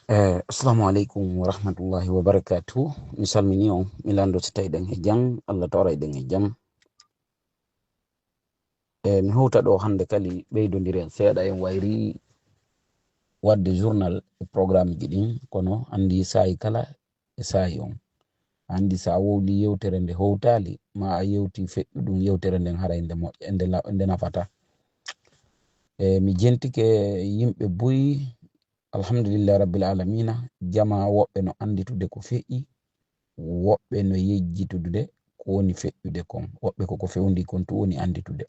Assalamu alaikum wa rahmatullahi wa barakatuh. Mi salmini on mi lando so tawi ɗen e jam Allah tawra eɗen e jam. Mi howta ɗo hande kali ɓeydodiren seeɗa en wayri wadde journal e programme ji ɗin kono andi sayi kala e sayi on. Andi sa wowli yewtere nde howtali ma a yewti feƴƴuɗum yewtere nden haray nde moƴƴa nde nafata. Mi jentike yimɓe boyi alhamdulillah rabbil alamina jama woɓɓe no anditude ko feƴƴi woɓɓe no yejjitude ko woni feƴƴude kon woɓɓe koko fewndi kon to woni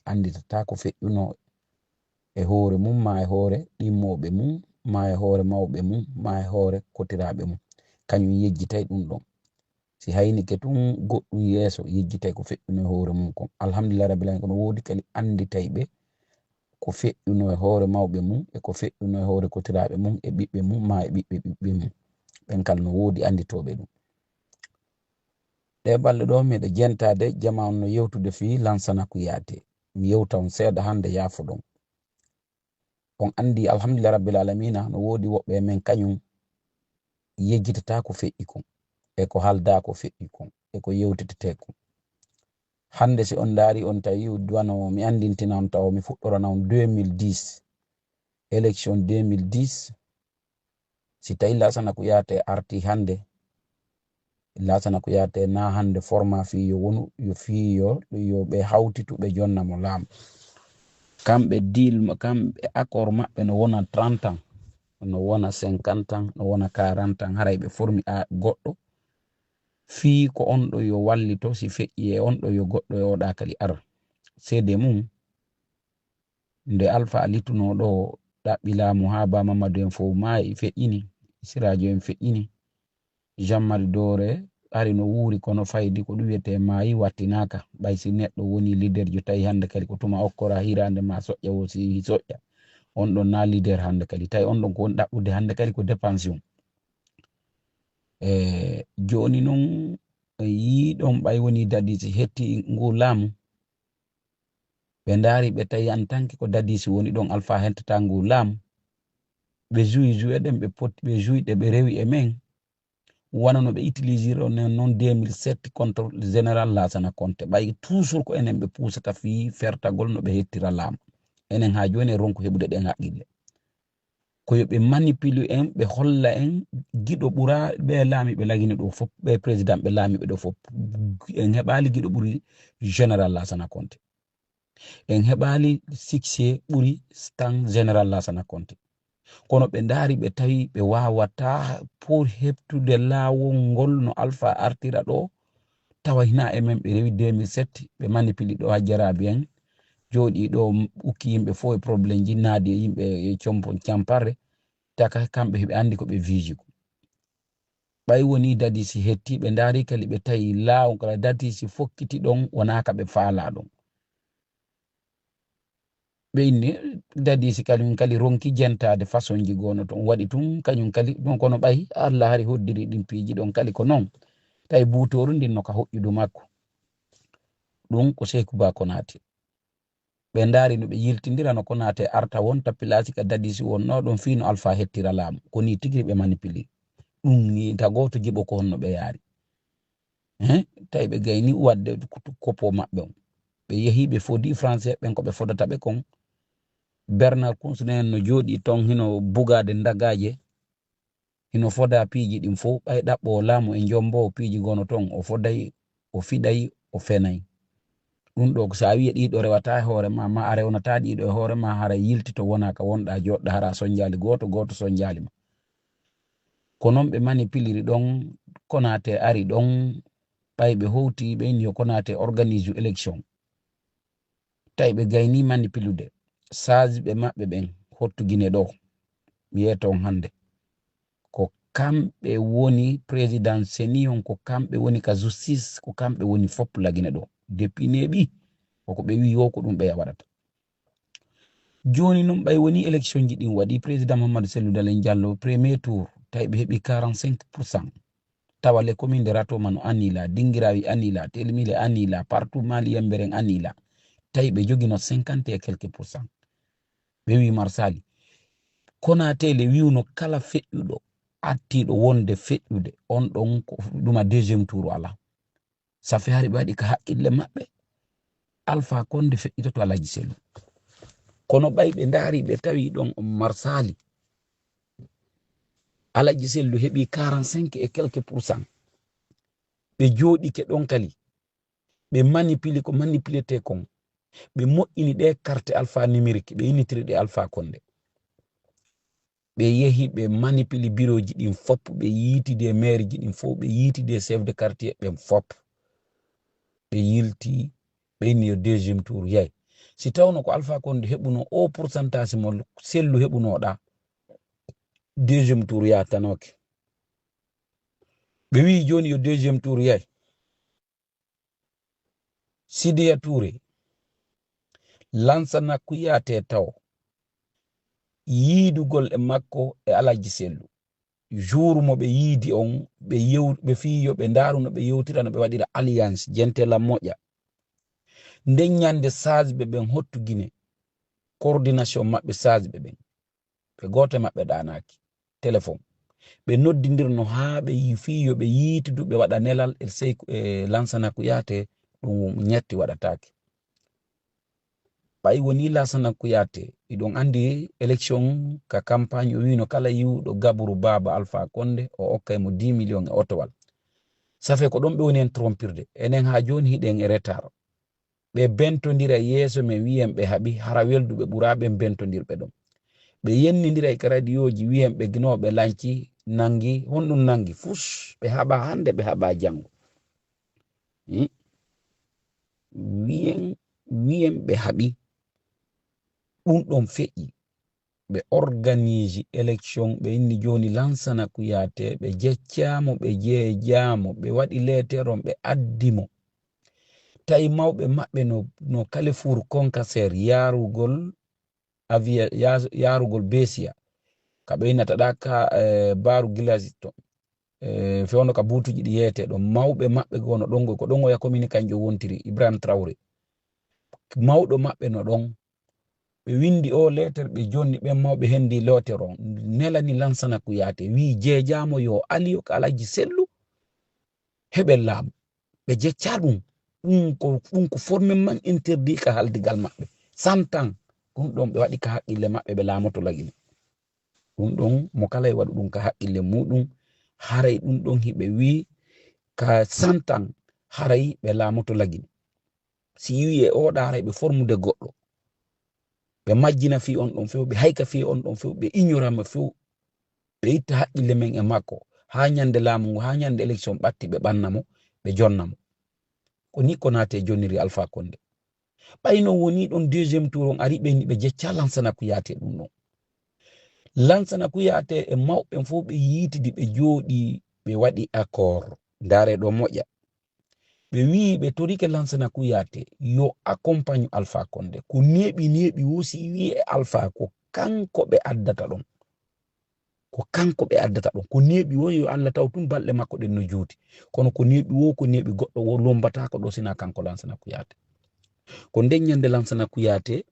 anditata ko feƴƴuno e hoore mum ma e hoore ɗimmoɓe mum ma e hoore mawɓe mum ma e hoore kotiraɓe mum kañum yejjitay ɗum ɗon si haynike tun goɗɗum yeeso yejjitay ko feƴƴuno e hoore mum kon alhamdulillah rabbil alamin kono woodi kadi anditayɓe ko feƴƴuno e hoore mawɓe mum e ko feƴƴuno e hoore kotiraɓe mum e ɓiɓɓe mum ma e ɓiɓɓe mum ɓen kala no woodi anditoɓe ɗum. ɗe balɗe ɗo miɗo jentade jama on no yewtude fi lansana ko yaate mi yewta on seeɗa hande yafuɗon on andi alhamdulillah rabbil alamina no woodi woɓɓe men kañum yejjitata ko feƴƴi kon e ko halda ko feƴƴi kon e ko yewtitete kon hande si on daari on tawi wano mi andintina on taw mi fuɗɗorana on 2010 élection 2010 si tawi lasana ko yaate arti hande lasana ko yaate na hande format fi yo wonu yo fi yo ɓe hawtitu ɓe jonna mo laamu kamɓe deal kamɓe accord maɓɓe no wona 30 ans no wona 50 ans no wona 40 ans haray ɓe formi a goɗɗo fi ko on ɗo yo wallito si feƴƴi e on ɗo yo goɗɗo e oɗa kali ara seede mum nde Alpha alituno ɗo ɗaɓɓi laamu ha ba Mamadou en fof maayi feƴƴini Sirajo en feƴƴini Jean Marie Dore ari no wuuri kono faydi ko ɗum wiyete maayi wattinaka ɓay si neɗɗo woni leader jo tawi hande kadi ko tuma okkora hirande ma soƴƴa wo si soƴƴa on ɗon na leader hande kadi tawi on ɗon ko woni ɗaɓɓude hande kadi ko dépension joni noon yiɗon ɓay woni dadisi hetti ngu laamu ɓe ndaari ɓe tawi en tanki ko dadisi woni ɗon Alpha hentata ngu laamu ɓe jouyi ɗen ɓe poti ɓe jouyiɗe ɓe rewi e men wona no ɓe utilisir o noon 2007 contre général Lassana Conté ɓay toujours ko enen ɓe pusata fi fertagol no ɓe hettira laamu enen ha joni e ronko heɓude ɗen haqqille koyo ɓe manipule en ɓe holla en giɗo ɓura ɓe laami ɓe lagini ɗo fof ɓe président ɓe laamiɓe ɗo fof en heɓali giɗo ɓuri général Lassana Conté en heɓali succès ɓuri tan général Lassana Conté kono ɓe ndaari ɓe tawi ɓe wawata pour heɓtude laawol ngol no Alpha artira ɗo tawa hina e men ɓe rewi 2007 ɓe manipuli ɗo ha jarabi en jooɗi ɗo ukki yimɓe fof e probléme ji naadi e yimɓe e compon camparre taka kamɓe heɓe andi ko ɓe viji ko ɓay woni dadi si hetti ɓe ndaari kali ɓe tawi laawol kala dadi si fokkiti ɗon wonaka ɓe faala ɗon ɓeyni dadi si kañum kali ronki jentade façon ji gono toon waɗi tun kañum kali ɗon kono ɓay Allah hari hoddiri ɗin piiji ɗon kali ko noon tawi buutoru ndin no ka hoƴƴudu makko ɗum ko Sékou Ba Konaté ɓe ndaari no ɓe yiltidira no Konaté arta wonta place ka dadi si wonno ɗon fi no Alpha hettira laamu ko ni tigui ɓe manipuli ɗum ni tago to jiɓo ko honno ɓe yaari tawi ɓe gayni wadde koppo maɓɓe on ɓe yeehi ɓe fodi français ɓen ko ɓe fodata ɓe kon Bernard Kounsounen no jooɗi ton hino bugade ndagaje hino foda piiji ɗin fof ɓay ɗaɓɓo laamu e jombo piiji gono ton o foday o fiɗay o fenay ɗum ɗo ko sa wiye ɗiɗo rewata e hoore ma a rewnata ɗiɗo e hoore ma hara yiltito wona ka wonɗa joɗɗa hara soñjali goto soñjali ma ko noon ɓe manipuliri ɗon Konaté ari ɗon ɓay ɓe howti ɓeyni yo Konaté organise élection tawi ɓe gayni manipulude saji ɓe maɓɓe ɓen hottugine ɗo mi yeyta on hande ko kamɓe woni président senion ko kamɓe woni ka justice ko kamɓe woni fopp lagine ɗo depuis neeɓi koko ɓe wi yo ko ɗum ɓe waɗata joni noon ɓay woni élection ji ɗin waɗi président Mamadou Cellou Dalein Diallo premier tour tawi ɓe heeɓi 45% tawa les communes de Ratoma no annila Dinguirawi annila Telmile annila partout Mali Yemberen annila tawi ɓe jogino 50 et quelques % ɓe wi marsali Konaté le wiwno kala feƴƴuɗo attiɗo wonde feƴƴude on ɗon ko ɗuma deuxiéme tour ala safi hari ɓe waɗi ka haqqille maɓɓe Alpha Condé feƴƴitoto Alaji Sellu kono ɓay ɓe ndaari ɓe tawi ɗon marsali Alaji Sellu heɓi 45 et quelques % ɓe jooɗike ɗon kali ɓe manipuli ko manipulete kon ɓe moƴƴini ɗe carte alpha numérique ɓe initiri ɗe Alpha Condé ɓe yehi ɓe manipuli bureau ji ɗin fop ɓe yiitide maire ji ɗin fof ɓe yiitide chef de quartier ɓen fop ɓe yilti ɓe inni yo deuxiéme tour yayi si tawno ko Alpha Condé heɓuno o pourcentage mo Sellu heɓunoɗa deuxiéme tour yatanoke ɓe wi joni yo deuxiéme tour yayi Sidiya Touré Lansana Kuyate taw yiidugol e makko e Alaji Sellu jour mo ɓe yiidi on ɓe fiyo ɓe ndaruno ɓe yewtira no ɓe waɗira alliance jentela moƴƴa nden ñande sajɓe ɓen hottu Guinée coordination maɓɓe sajɓe ɓen ɓe goto maɓɓe ɗanaki téléphone ɓe noddidirno haa ɓe fiyo ɓe yiitidu ɓe waɗa nelal e Lansana Kuyate ɗum ñetti waɗatake ɓay woni Lansana Kuyate iɗon andi élection ka campagne o wino kala yiwɗo gaburu Baba Alpha Condé o okkay mo 10 millions e otowal safe ko ɗon ɓe woni en trompirde enen ha joni hiɗen e retard ɓe bentodira yeeso men wiyen ɓe haaɓi hara welduɓe ɓuraɓe bentodirɓe ɗon ɓe yennidira e radio ji wiyen ɓe ginoɓe lanci nangi honɗum nangi fus ɓe haɓa hande ɓe haɓa janggo wiyen ɓe haaɓi ɗum ɗon feƴƴi ɓe organise élection ɓe inni joni Lansana Kuyate ɓe jeccamo ɓe jeejamo ɓe waɗi leteron ɓe addimo tawi mawɓe maɓɓe no Kalefour Konkaser yarugol yarugol Besia ka ɓe innata ɗa ka baru village to fewno ka butuji ɗi yeyete ɗo mawɓe maɓɓe gono ɗon ko ɗon o ya commune kanjo wontiri Ibrahima Traoré mawɗo maɓɓe no ɗon ɓe windi o letter ɓe jonni ɓen mawɓe hendi leteron nelani Lansana Kuyate wi jeejamo yo aliyo ka Alaji Sellu heɓe laamu ɓe jecca ɗum ko formellement interdit ka haldigal maɓɓe 100 ans ɗum ɗon ɓe waɗi ka haqqille maɓɓe ɓe laamoto lagine ɗum ɗon mo kala e waɗu ɗum ka haqqille muɗum haray ɗum ɗon hiɓe wi ka 100 ans haray ɓe laamoto lagine si yiwi e oɗa haray ɓe formude goɗɗo ɓe majjina fi on ɗon few ɓe hayka fi on ɗon few ɓe ignorama few ɓe itta haqqille men e makko ha ñande laamu ngu ha ñande élection ɓatti ɓe ɓannamo ɓe jonnamo ko ni ko naate jonniri Alpha Condé ɓayno woni ɗon deuxiéme tour on ari ɓeni ɓe jecca Lansana Kuyate ɗum ɗon Lansana Kuyate e mawɓe fof ɓe yiitidi ɓe jooɗi ɓe waɗi accord ndaare ɗo moƴƴa ɓe wi ɓe torike Lansana Kuyate yo accompagne Alpha Condé ko neeɓi wosi wi e Alpha ko kanko ɓe addata ɗon ko neeɓi wo yo Allah taw tum balɗe makko ɗen no juuti kono ko neeɓi goɗɗo wo lombatako ɗo sina kanko Lansana Kuyate ko nden ñande Lansana Kuyate